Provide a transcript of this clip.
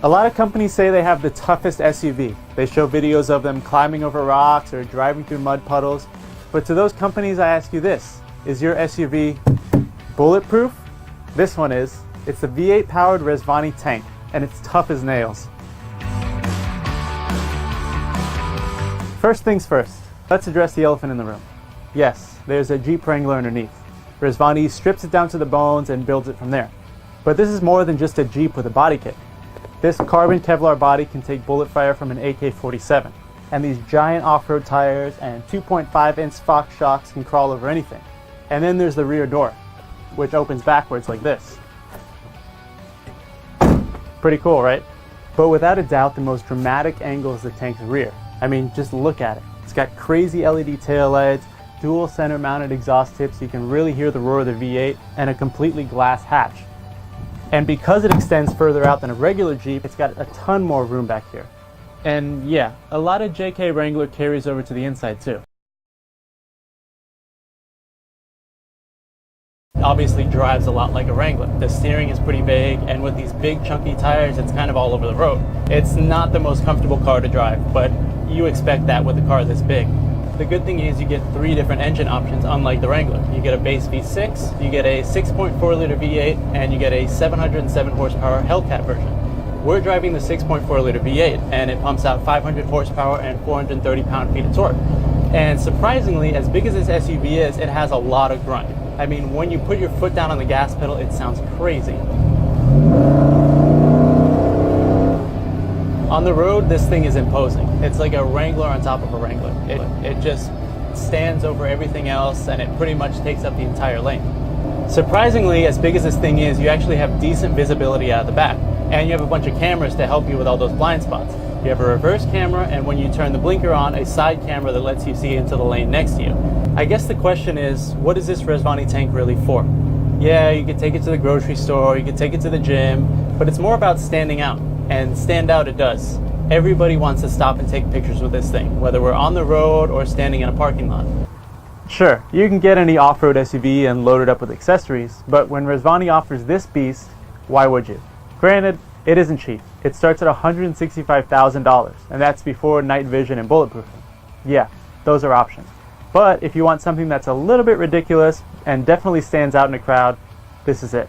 A lot of companies say they have the toughest SUV. They show videos of them climbing over rocks or driving through mud puddles. But to those companies, I ask you this: is your SUV bulletproof? This one is. It's the V8 powered Rezvani Tank, and it's tough as nails. First things first, let's address the elephant in the room. Yes, there's a Jeep Wrangler underneath. Rezvani strips it down to the bones and builds it from there. But this is more than just a Jeep with a body kit. This carbon Kevlar body can take bullet fire from an AK-47. And these giant off-road tires and 2.5-inch Fox shocks can crawl over anything. And then there's the rear door, which opens backwards like this. Pretty cool, right? But without a doubt, the most dramatic angle is the tank's rear. I mean, just look at it. It's got crazy LED taillights, dual center mounted exhaust tips so you can really hear the roar of the V8, and a completely glass hatch. And because it extends further out than a regular Jeep, it's got a ton more room back here. And yeah, a lot of JK Wrangler carries over to the inside too. It obviously drives a lot like a Wrangler. The steering is pretty big, and with these big chunky tires, it's kind of all over the road. It's not the most comfortable car to drive, but you expect that with a car this big. The good thing is you get 3 different engine options, unlike the Wrangler. You get a base V6, you get a 6.4 liter V8, and you get a 707 horsepower Hellcat version. We're driving the 6.4 liter V8, and it pumps out 500 horsepower and 430 pound-feet of torque. And surprisingly, as big as this SUV is, it has a lot of grunt. I mean, when you put your foot down on the gas pedal, it sounds crazy. On the road, this thing is imposing. It's like a Wrangler on top of a Wrangler. It just stands over everything else, and it pretty much takes up the entire lane. Surprisingly, as big as this thing is, you actually have decent visibility out of the back, and you have a bunch of cameras to help you with all those blind spots. You have a reverse camera, and when you turn the blinker on, a side camera that lets you see into the lane next to you. I guess the question is, what is this Rezvani Tank really for? Yeah, you could take it to the grocery store, you could take it to the gym, but it's more about standing out. And stand out it does. Everybody wants to stop and take pictures with this thing, whether we're on the road or standing in a parking lot. Sure, you can get any off-road SUV and load it up with accessories, but when Rezvani offers this beast, why would you? Granted, it isn't cheap. It starts at $165,000, and that's before night vision and bulletproofing. Yeah, those are options. But if you want something that's a little bit ridiculous and definitely stands out in a crowd, this is it.